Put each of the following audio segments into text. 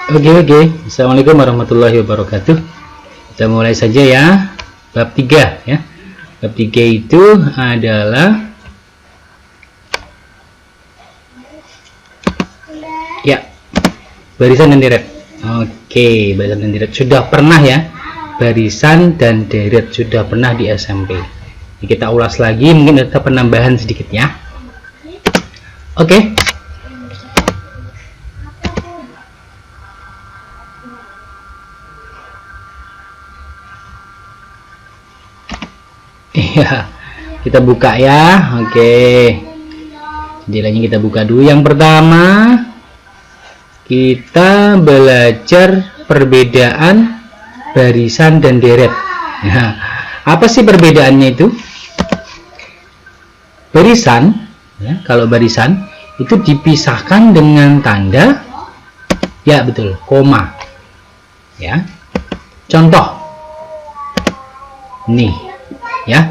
Oke. Assalamualaikum warahmatullahi wabarakatuh. Kita mulai saja ya. Bab 3 ya. Bab 3 itu adalah barisan dan deret. Oke, barisan dan deret sudah pernah ya. Barisan dan deret sudah pernah di SMP. Jadi kita ulas lagi, mungkin ada penambahan sedikit ya. Oke. Iya, kita buka ya. Oke. Jadinya kita buka dulu. Yang pertama, kita belajar perbedaan barisan dan deret. Nah, apa sih perbedaannya itu? Barisan, ya, kalau barisan itu dipisahkan dengan tanda, ya betul, koma. Ya, contoh, nih, ya.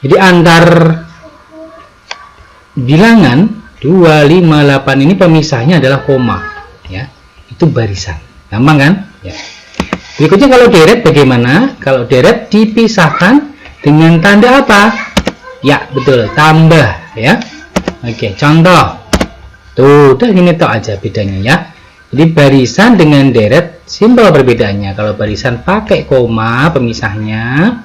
Jadi antar bilangan 2, 5, 8 ini pemisahnya adalah koma, ya. Itu barisan. Gampang kan? Ya. Berikutnya kalau deret bagaimana? Kalau deret dipisahkan dengan tanda apa? Ya, betul, tambah, ya. Oke, contoh. Tuh, udah ini tok aja bedanya ya. Jadi barisan dengan deret simpel perbedaannya. Kalau barisan pakai koma pemisahnya.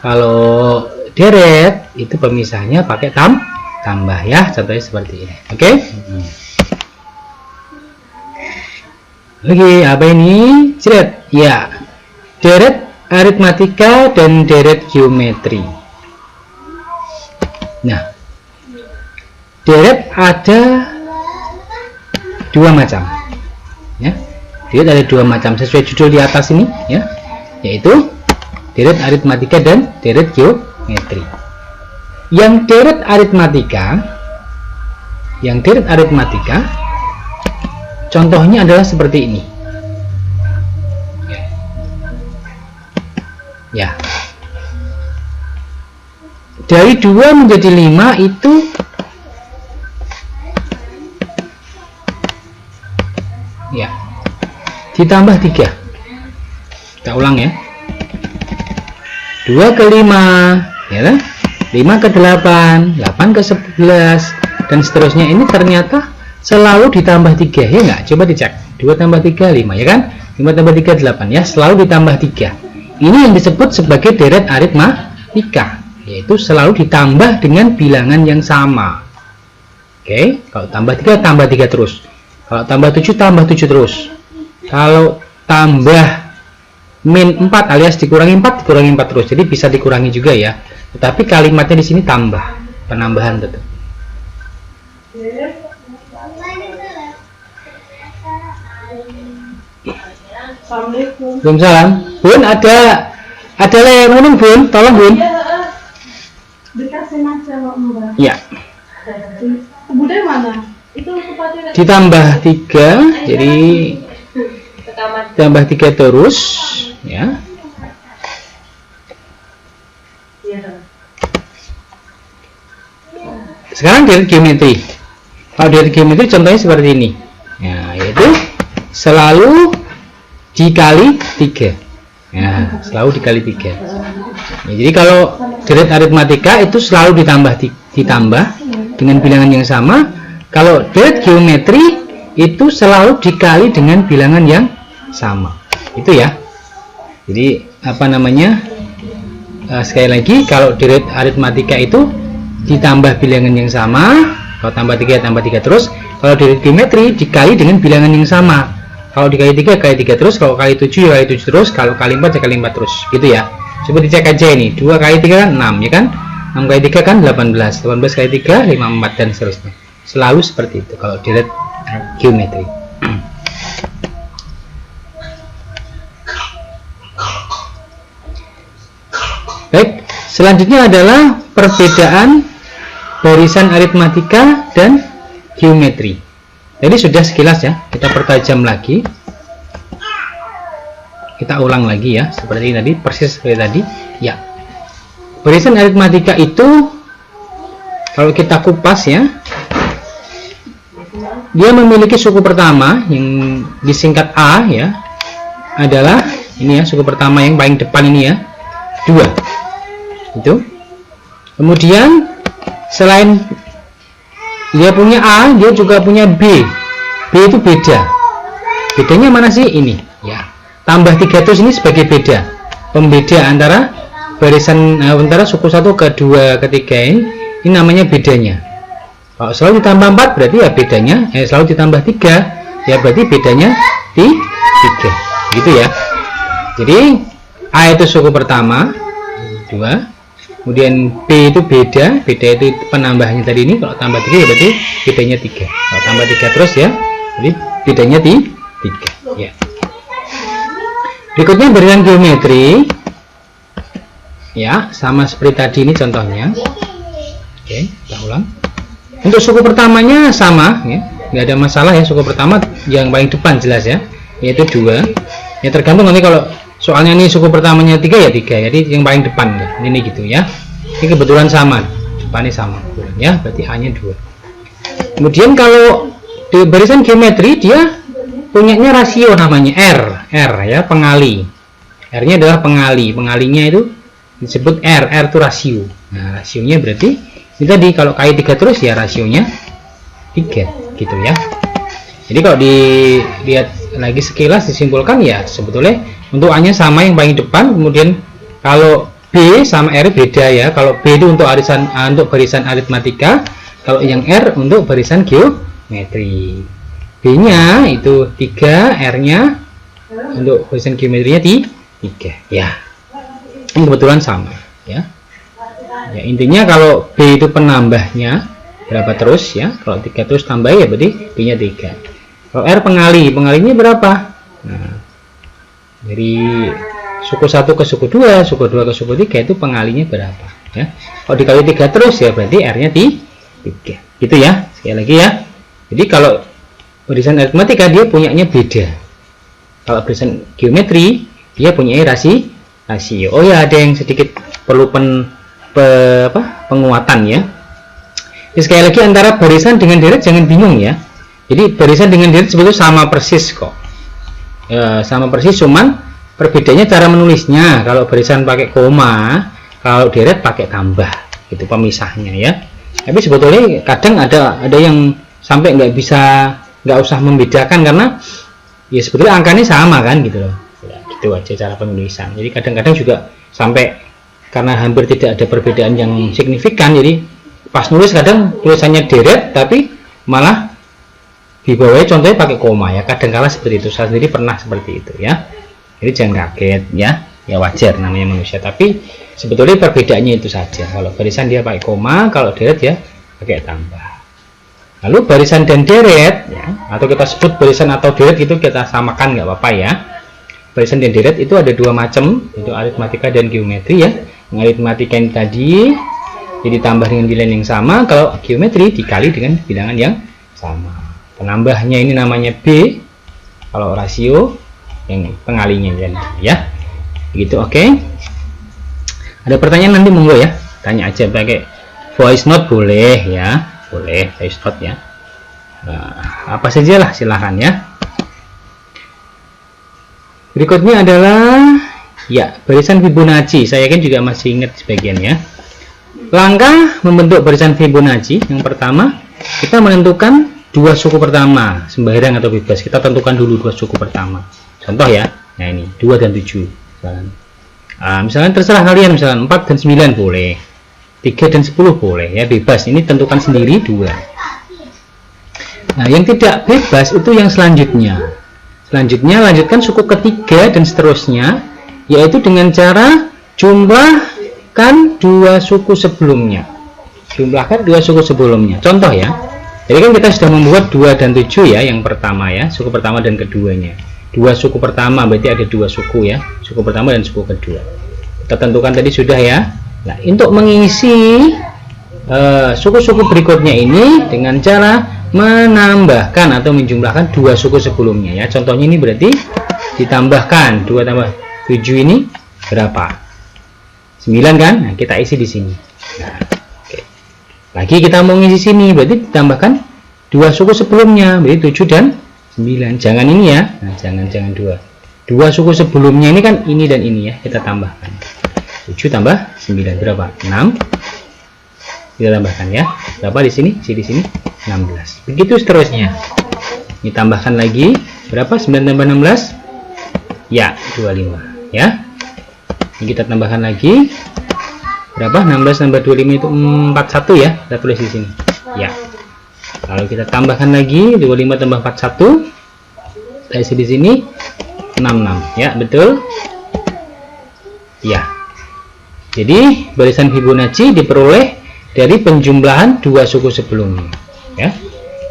Kalau deret itu pemisahnya pakai tambah ya, contohnya seperti ini. Oke. Oke, apa ini? Deret. Ya. Deret aritmatika dan deret geometri. Nah, deret ada dua macam. Ya. Deret ada dua macam sesuai judul di atas ini ya, yaitu deret aritmatika dan deret geometri. Yang deret aritmatika contohnya adalah seperti ini. Ya. Dari 2 menjadi 5 itu ya ditambah 3. Kita ulang ya. 2 ke 5 ya kan? 5 ke 8, 8 ke 11 dan seterusnya. Ini ternyata selalu ditambah 3 ya enggak? Coba dicek. 2 tambah 3 5 ya kan? 5 tambah 3 8 ya, selalu ditambah 3. Ini yang disebut sebagai deret aritmatika, yaitu selalu ditambah dengan bilangan yang sama. Oke, kalau tambah 3 terus. Kalau tambah 7 terus. Kalau tambah min 4 alias dikurangi 4 terus. Jadi bisa dikurangi juga ya. Tetapi kalimatnya di sini tambah, penambahan tetap. Assalamualaikum. Waalaikumsalam. Bun, ada yang ngomong Bun, tolong Bun. Dikasih aja Mbak. Ya. Kemudian mana? Itu sepatnya Ditambah 3, jadi tambah 3 terus, ya. Sekarang dari geometri. Kalau dari geometri contohnya seperti ini. Ya, yaitu selalu dikali 3. Ya, selalu dikali 3. Ya, jadi kalau deret aritmatika itu selalu ditambah dengan bilangan yang sama. Kalau deret geometri itu selalu dikali dengan bilangan yang sama. Itu ya. Jadi apa namanya? Sekali lagi, kalau deret aritmatika itu ditambah bilangan yang sama. Kalau tambah 3 terus. Kalau deret geometri dikali dengan bilangan yang sama. Kalau dikali 3 kali 3 terus. Kalau kali 7 ya kali 7 terus. Kalau kali 4 ya kali 4 terus. Gitu ya. Coba dicek aja ini. 2 kali 3 kan 6 ya kan. 6 kali 3 kan 18. 18 kali 3 54 dan seterusnya. Selalu seperti itu kalau deret geometri. Baik, selanjutnya adalah perbedaan barisan aritmatika dan geometri. Jadi sudah sekilas ya, kita pertajam lagi. Kita ulang lagi ya, seperti tadi, persis seperti tadi. Ya. Barisan aritmatika itu kalau kita kupas ya, dia memiliki suku pertama yang disingkat A ya, adalah ini ya, suku pertama yang paling depan ini ya, 2 itu. Kemudian selain dia punya A, dia juga punya B. B itu beda. Bedanya mana sih? Ini ya, tambah 3 terus ini sebagai beda, pembeda antara barisan antara suku 1 ke 2 ke 3 ini namanya bedanya. Kalau selalu ditambah 4 berarti ya bedanya, selalu ditambah 3 ya berarti bedanya 3 gitu ya. Jadi A itu suku pertama 2, kemudian B itu beda itu penambahnya tadi ini, kalau tambah 3 ya berarti bedanya 3, kalau tambah 3 terus ya jadi bedanya 3 ya. Berikutnya barisan geometri ya, sama seperti tadi ini contohnya. Oke, kita ulang. Untuk suku pertamanya sama ya, nggak ada masalah ya, suku pertama yang paling depan jelas ya, yaitu 2 ya, tergantung nanti kalau soalnya ini suku pertamanya 3 ya 3, jadi yang paling depan ya, ini gitu ya, ini kebetulan sama, depannya sama ya, berarti A nya 2. Kemudian kalau di barisan geometri dia punyanya rasio namanya R ya, pengali. R nya adalah pengalinya itu disebut R itu rasio. Nah, rasionya berarti ini tadi, kalau kali 3 terus ya rasionya 3 gitu ya. Jadi kalau dilihat lagi sekilas disimpulkan ya sebetulnya untuk A nya sama yang paling depan, kemudian kalau B sama R beda ya. Kalau B itu untuk barisan aritmatika, kalau yang R untuk barisan geometri. B nya itu 3, R nya untuk barisan geometrinya 3 ya. Ini kebetulan sama ya. Ya intinya kalau B itu penambahnya berapa terus ya, kalau 3 terus tambah ya berarti B nya 3. Kalau R pengalinya berapa? Nah, dari suku 1 ke suku 2, suku 2 ke suku 3 itu pengalinya berapa ya. Kalau dikali 3 terus ya berarti R nya 3 gitu ya. Sekali lagi ya, jadi kalau barisan aritmatika dia punyanya beda, kalau barisan geometri dia punya rasio. Oh ya, ada yang sedikit perlu penguatan ya. Jadi sekali lagi, antara barisan dengan deret jangan bingung ya. Jadi barisan dengan deret sebetulnya sama persis kok ya, sama persis, cuman perbedaannya cara menulisnya. Kalau barisan pakai koma, kalau deret pakai tambah, itu pemisahnya ya. Tapi sebetulnya kadang ada yang sampai nggak usah membedakan, karena ya sebetulnya angkanya sama kan gitu loh. Itu aja cara penulisan. Jadi kadang-kadang juga sampai karena hampir tidak ada perbedaan yang signifikan, jadi pas nulis kadang tulisannya deret tapi malah di bawahnya contohnya pakai koma ya, kadang-kala seperti itu. Saya sendiri pernah seperti itu ya. Jadi jangan kaget ya, wajar namanya manusia, tapi sebetulnya perbedaannya itu saja. Kalau barisan dia pakai koma, kalau deret ya pakai tambah. Lalu barisan dan deret ya, atau kita sebut barisan atau deret itu kita samakan nggak apa-apa ya. Barisan dan deret itu ada 2 macam, itu aritmatika dan geometri ya. Yang aritmatika ini tadi jadi tambah dengan bilangan yang sama, kalau geometri dikali dengan bilangan yang sama. Penambahnya ini namanya B, kalau rasio yang pengalinya ya. Begitu, oke. Ada pertanyaan nanti monggo ya, tanya aja pakai voice note boleh ya, boleh voice note ya. Nah, apa sajalah silahkan ya. Berikutnya adalah ya barisan Fibonacci. Saya yakin juga masih ingat sebagian ya. Langkah membentuk barisan Fibonacci, yang pertama kita menentukan 2 suku pertama, sembarang atau bebas. Kita tentukan dulu 2 suku pertama. Contoh ya, nah ini 2 dan 7 misalkan terserah kalian, misalkan 4 dan 9 boleh, 3 dan 10 boleh ya, bebas. Ini tentukan sendiri 2. Nah, yang tidak bebas itu yang selanjutnya. Lanjutkan suku ketiga dan seterusnya, yaitu dengan cara jumlahkan 2 suku sebelumnya. Contoh ya, jadi kan kita sudah membuat 2 dan 7 ya, yang pertama ya, suku pertama dan keduanya. 2 suku pertama berarti ada 2 suku ya, suku pertama dan suku kedua. Kita tentukan tadi sudah ya. Nah, untuk mengisi suku-suku berikutnya ini dengan cara menambahkan atau menjumlahkan 2 suku sebelumnya ya. Contohnya ini berarti ditambahkan 2 tambah 7 ini berapa? 9 kan? Nah, kita isi di sini. Nah, oke. Lagi kita mau ngisi sini berarti ditambahkan dua suku sebelumnya, berarti 7 dan 9. Jangan ini ya, nah, jangan dua suku sebelumnya ini kan ini dan ini ya, kita tambahkan 7 tambah 9 berapa? 6. Kita tambahkan ya, berapa di sini? Di sini 16. Begitu seterusnya. Ini tambahkan lagi berapa? 9 tambah 16 ya 25 ya. Ini kita tambahkan lagi berapa? 16 tambah 25 itu 41 ya, kita tulis di sini ya. Lalu kita tambahkan lagi 25 tambah 41, kita isi di sini 66 ya, betul ya. Jadi barisan Fibonacci diperoleh dari penjumlahan dua suku sebelumnya ya.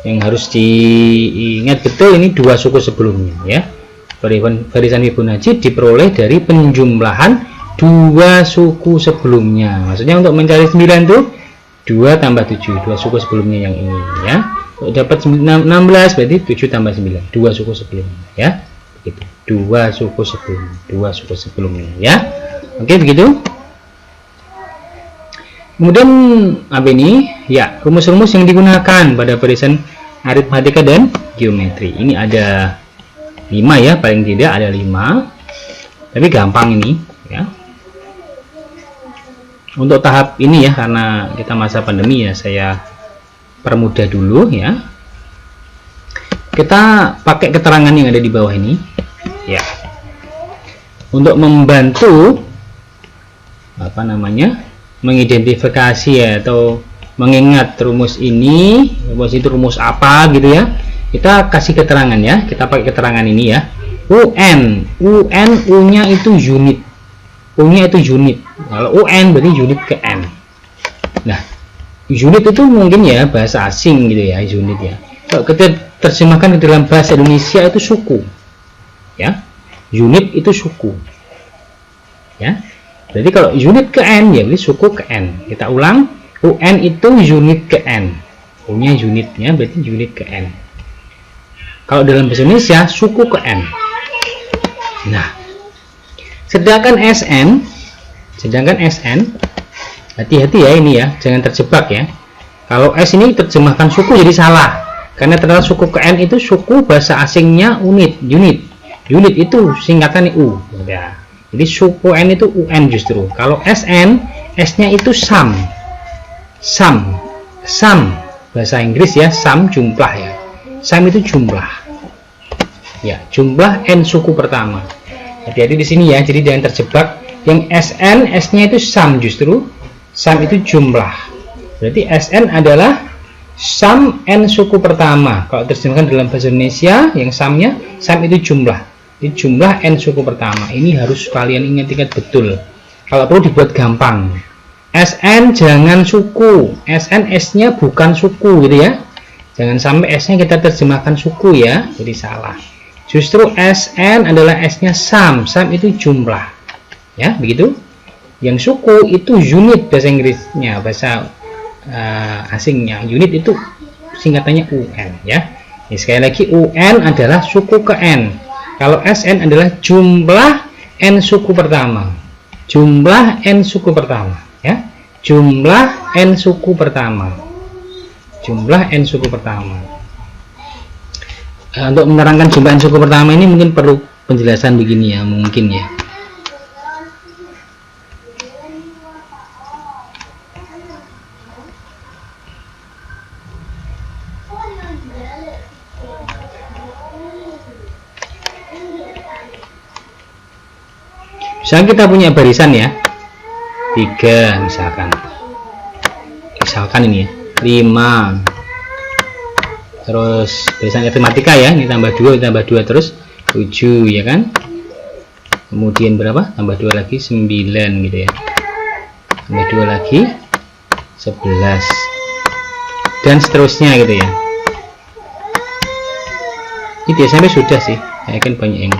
Yang harus diingat betul ini dua suku sebelumnya ya. Barisan Fibonacci diperoleh dari penjumlahan dua suku sebelumnya. Maksudnya untuk mencari 9 itu 2 tambah 7, dua suku sebelumnya yang ini ya. Untuk dapat 16 berarti 7 tambah 9, dua suku sebelumnya ya. Begitu. Dua suku sebelumnya ya. Oke, begitu. Kemudian apa ini? Ya, rumus-rumus yang digunakan pada barisan aritmatika dan geometri. Ini ada 5 ya, paling tidak ada 5. Tapi gampang ini ya. Untuk tahap ini ya, karena kita masa pandemi ya, saya permudah dulu ya. Kita pakai keterangan yang ada di bawah ini ya. Untuk membantu apa namanya? Mengidentifikasi ya, atau mengingat rumus ini, rumus itu rumus apa gitu ya. Kita kasih keterangan ya, kita pakai keterangan ini ya. UN, U-nya itu unit, U-nya itu unit. Kalau UN berarti unit ke N. Nah, unit itu mungkin ya bahasa asing gitu ya, unit ya. Kalau kita terjemahkan ke dalam bahasa Indonesia itu suku ya. Unit itu suku ya. Jadi kalau unit ke N ya berarti suku ke N. Kita ulang, UN itu unit ke N. U-nya unitnya berarti unit ke N. Kalau dalam bahasa Indonesia suku ke N. Nah, sedangkan SN, hati-hati ya ini ya, jangan terjebak ya. Kalau S ini terjemahkan suku jadi salah, karena ternyata suku ke N itu suku bahasa asingnya unit itu singkatan U ya. Jadi suku N itu UN justru. Kalau SN, S-nya itu sum bahasa Inggris ya, sum jumlah ya. Sum itu jumlah ya, jumlah N suku pertama. Hati-hati di sini ya, jadi jangan terjebak. Yang SN, S-nya itu sum justru, sum itu jumlah. Berarti SN adalah sum N suku pertama. Kalau terjemahkan dalam bahasa Indonesia, yang sumnya, sum itu jumlah. Ini jumlah N suku pertama. Ini harus kalian ingat-ingat betul. Kalau perlu dibuat gampang. SN jangan suku. SN S-nya bukan suku gitu ya. Jangan sampai S-nya kita terjemahkan suku ya. Jadi salah. Justru SN adalah S-nya sum. Sum itu jumlah. Ya, begitu. Yang suku itu unit bahasa Inggrisnya, bahasa asingnya. Unit itu singkatannya UN ya. Ini sekali lagi UN adalah suku ke N. Kalau SN adalah jumlah N suku pertama. Jumlah N suku pertama ya. Jumlah N suku pertama. Jumlah N suku pertama. Untuk menerangkan jumlah N suku pertama ini mungkin perlu penjelasan begini ya, mungkin ya. Misalkan kita punya barisan ya 3 misalkan ini ya 5, terus barisan matematika ya, ini tambah 2 terus 7 ya kan. Kemudian berapa? Tambah 2 lagi 9 gitu ya. Tambah 2 lagi 11 dan seterusnya gitu ya. Ini sampai sudah sih, saya yakin banyak yang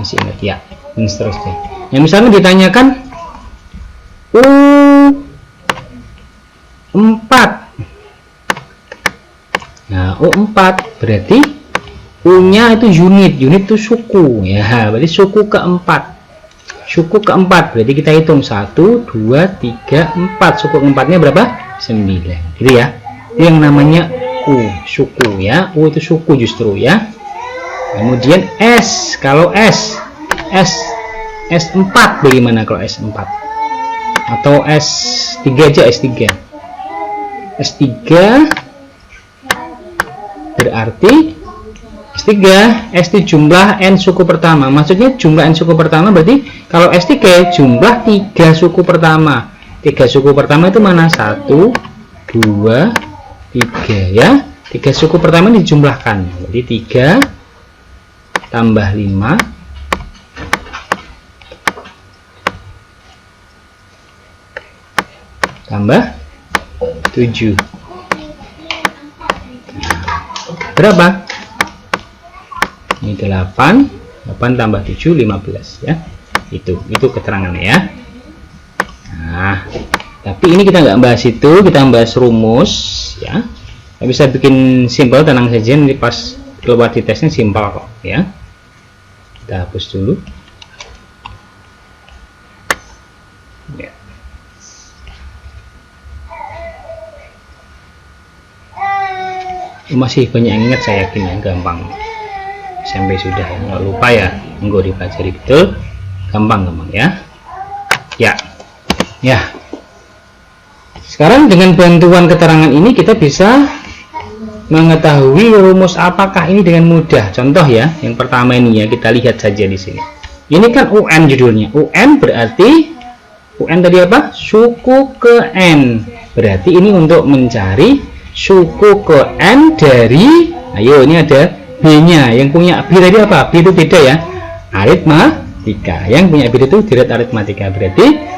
masih ingat ya, dan seterusnya. Yang misalnya ditanyakan U4. Nah, U4 berarti U-nya itu unit itu suku ya, berarti suku keempat. Suku keempat berarti kita hitung 1, 2, 3, 4. Suku keempatnya berapa? 9 gitu ya. Itu yang namanya suku ya. U itu suku justru ya. Kemudian S, kalau S4 bagaimana kalau S4? Atau S3 aja, S3 berarti S3 itu jumlah n suku pertama. Maksudnya jumlah n suku pertama berarti kalau S3 jumlah 3 suku pertama. 3 suku pertama itu mana? 1, 2, 3 ya. 3 suku pertama dijumlahkan. Jadi 3 tambah 5 tambah 7. Berapa? Ini 8 tambah 7 15 ya. Itu keterangannya ya. Nah, tapi ini kita nggak bahas itu, kita bahas rumus ya. Kita bisa bikin simpel, tenang saja, nanti pas keluar di tesnya simpel kok ya. Kita hapus dulu ya. Masih banyak yang ingat, saya yakin ya, gampang. SMP sudah ya, nggak lupa ya, enggak dipelajari betul, gampang ya. Ya. Sekarang dengan bantuan keterangan ini kita bisa mengetahui rumus apakah ini dengan mudah. Contoh ya, yang pertama ini ya, kita lihat saja di sini. Ini kan UN judulnya. UN berarti UN tadi apa? Suku ke N. Berarti ini untuk mencari suku ke N dari, ayo ini ada B-nya. Yang punya B tadi apa? B itu beda ya, aritmatika. Yang punya B itu direct aritmatika. Berarti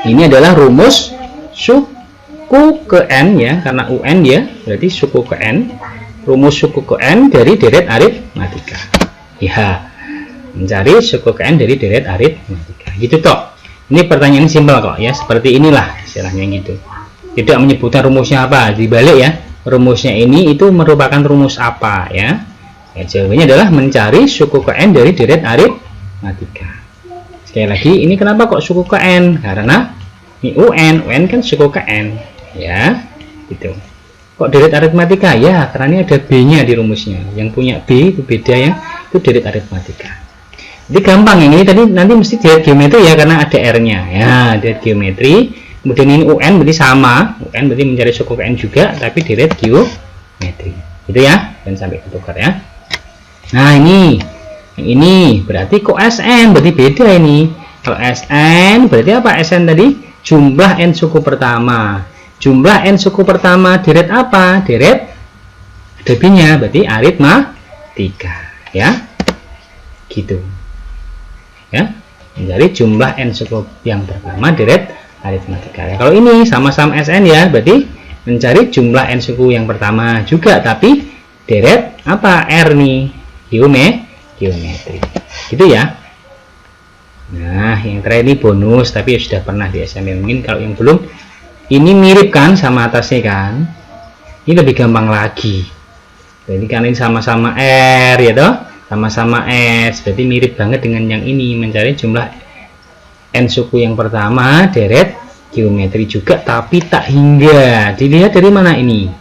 ini adalah rumus suku ke N ya, karena UN ya, berarti suku ke N. Rumus suku ke N dari direct aritmatika. Ya, mencari suku ke N dari direct aritmatika. Gitu toh. Ini pertanyaan simpel kok ya, seperti inilah istilahnya gitu. Tidak menyebutkan rumusnya apa, dibalik ya. Rumusnya ini itu merupakan rumus apa ya? Ya, jawabannya adalah mencari suku ke N dari direct aritmatika. Sekali lagi, ini kenapa kok suku ke N? Karena ini UN kan suku ke N ya, gitu. Kok direct aritmatika? Ya, karena ini ada B-nya di rumusnya. Yang punya B itu beda ya, itu direct aritmatika. Jadi gampang yang ini tadi, nanti mesti direct geometri ya, karena ada R-nya ya, direct geometri. Kemudian ini UN berarti sama, UN berarti mencari suku ke N juga, tapi direct geometri. Gitu ya, dan sampai ketukar ya. Nah ini, yang ini berarti kok SN, berarti beda ini. Kalau SN berarti apa? SN tadi jumlah N suku pertama. Jumlah N suku pertama direct apa? Direct ada B-nya, berarti aritmatika ya. Gitu. Ya. Mencari jumlah N suku yang pertama direct aritmatika. Ya, kalau ini sama-sama SN ya, berarti mencari jumlah N suku yang pertama juga, tapi direct apa? R nih. Geometri gitu ya. Nah yang terakhir ini bonus, tapi sudah pernah di SMP. Mungkin kalau yang belum, ini mirip kan sama atasnya kan, ini lebih gampang lagi. Jadi kan ini sama-sama R ya toh, sama-sama S, berarti mirip banget dengan yang ini, mencari jumlah N suku yang pertama direct geometri juga, tapi tak hingga. Dilihat dari mana ini,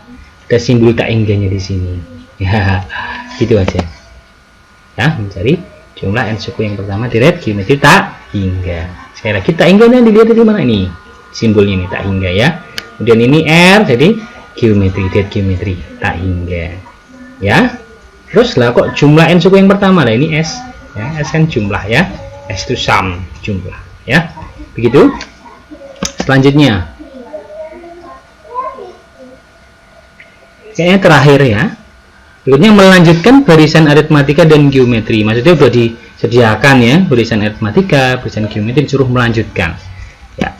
ada simbol tak hingganya di sini ya. Gitu aja ya, mencari jumlah N suku yang pertama direct geometri tak hingga. Sekali lagi, tak hingganya dilihat dari mana ini, simbolnya ini tak hingga ya. Kemudian ini R, jadi geometri, direct geometri tak hingga ya. Terus lah kok jumlah N suku yang pertama lah, ini S ya, S kan jumlah ya, S itu sum, jumlah ya. Begitu. Selanjutnya kayaknya terakhir ya. Berikutnya melanjutkan barisan aritmatika dan geometri. Maksudnya sudah disediakan ya, barisan aritmatika, barisan geometri, disuruh melanjutkan. Ya.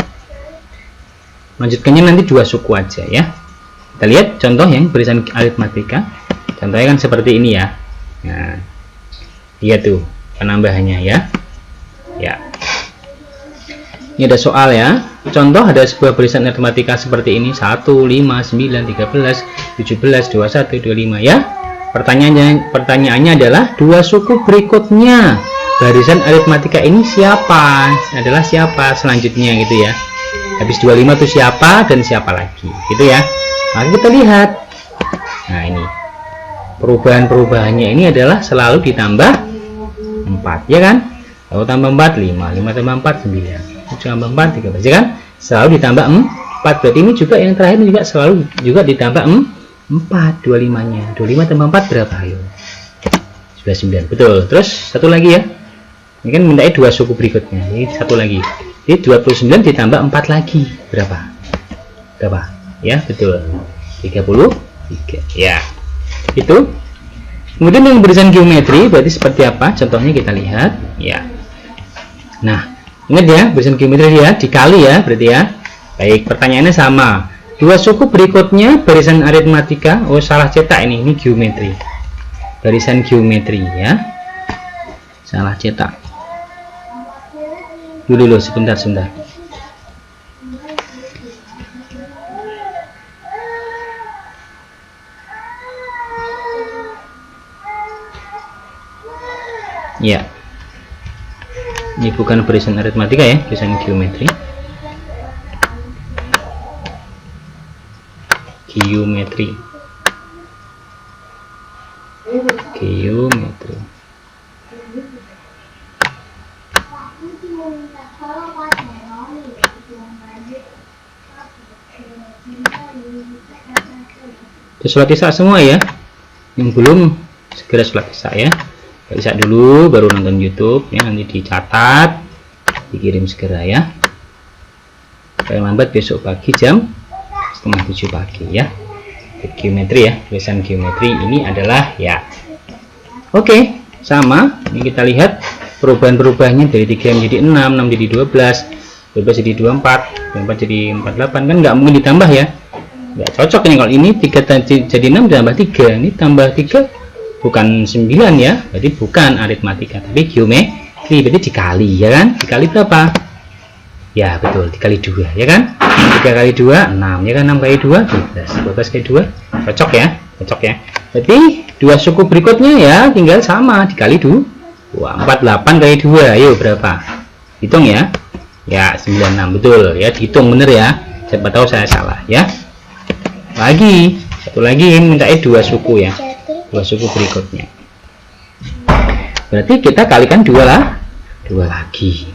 Melanjutkannya nanti 2 suku aja ya. Kita lihat contoh yang barisan aritmatika. Contohnya kan seperti ini ya. Nah, lihat tuh penambahannya ya. Ya. Ini ada soal ya. Contoh ada sebuah barisan aritmatika seperti ini, 1, 5, 9, 13, 17, 21, 25 ya. Pertanyaannya adalah 2 suku berikutnya barisan aritmatika ini siapa? Adalah siapa selanjutnya gitu ya. Habis 25 itu siapa dan siapa lagi gitu ya. Maka kita lihat Nah ini perubahan-perubahannya ini adalah selalu ditambah 4 ya kan. Kalau tambah 4 5 tambah 4 9 tambah 4 13 ya kan, selalu ditambah 4. Berarti ini juga yang terakhir juga selalu juga ditambah 4 25 nya. 25 tambah 4 berapa? Ayo, sudah 9. Betul. Terus satu lagi ya, ini kan minta 2 suku berikutnya, ini satu lagi. Jadi 29 ditambah 4 lagi berapa ya? Betul, 33 ya. Itu kemudian yang barisan geometri berarti seperti apa contohnya kita lihat ya. Nah ingat ya, barisan geometri ya dikali ya berarti ya. Baik, pertanyaannya sama, 2 suku berikutnya barisan aritmatika. Oh salah cetak ini geometri, barisan geometri ya, salah cetak dulu sebentar. Ya, ini bukan barisan aritmatika ya, barisan geometri. Sholat isya semua ya, yang belum segera sholat isya ya. Isya dulu baru nonton YouTube ya, nanti dicatat dikirim segera ya. Paling lambat besok pagi jam 6:30 pagi ya. Geometri ya, barisan geometri ini adalah ya. Oke, sama ini kita lihat perubahan-perubahannya dari 3 menjadi 6, 6 jadi 12, 12 jadi 24, 24 jadi 48, kan nggak mungkin ditambah ya, nggak cocok nih. Kalau ini 3 jadi 6 ditambah 3, ini tambah 3 bukan 9 ya, berarti bukan aritmatika tapi geometri, berarti dikali ya kan. Dikali berapa ya? Betul, dikali 2 ya kan. 3 kali 2 6 ya kan, 6 kali 2 12, 12 kali 2 cocok ya, berarti 2 suku berikutnya ya tinggal sama dikali 2, 48 kali 2 ayo berapa, hitung ya 96. Betul ya, dihitung bener ya, siapa tahu saya salah ya. Lagi satu lagi minta 2 suku ya, 2 suku berikutnya, berarti kita kalikan 2 lagi.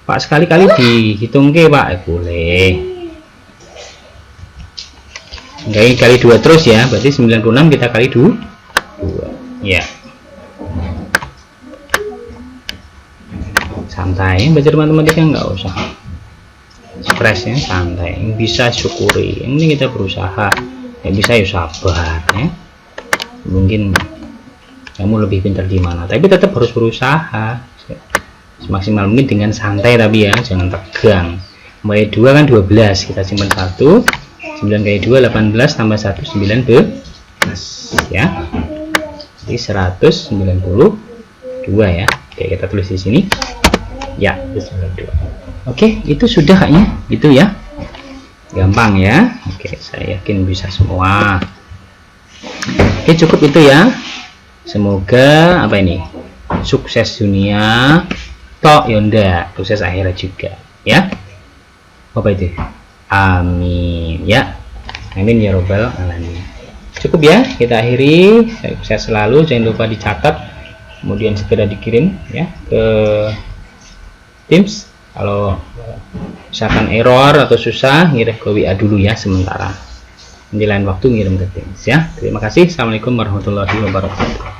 Pak sekali-kali dihitung ke Pak, boleh. Enggak kali 2 terus ya, berarti 96 kita kali 2 ya. Santai belajar matematika, nggak usah stresnya, santai, yang bisa syukuri, yang penting kita berusaha, yang bisa ya sabar ya. Mungkin kamu lebih pintar di mana, tapi tetap harus berusaha semaksimal mungkin dengan santai, tapi ya jangan tegang. Mulai 2 kan 12, kita simpan 1, 9 kali 2 18 tambah 1 19 ya, jadi 192 ya. Oke, kita tulis di sini ya, 192. Oke, itu sudah kayaknya gitu ya, gampang ya. Oke, saya yakin bisa semua. Oke, cukup itu ya. Semoga apa ini, sukses dunia tok yonda, sukses akhirat juga ya. Apa itu? Amin ya, amin ya robbal alamin. Cukup ya, kita akhiri. Sukses selalu, jangan lupa dicatat, kemudian segera dikirim ya ke Teams. Kalau misalkan error atau susah, ngirim ke WA dulu ya sementara, nanti lain waktu ngirim ke Teams ya. Terima kasih. Assalamualaikum warahmatullahi wabarakatuh.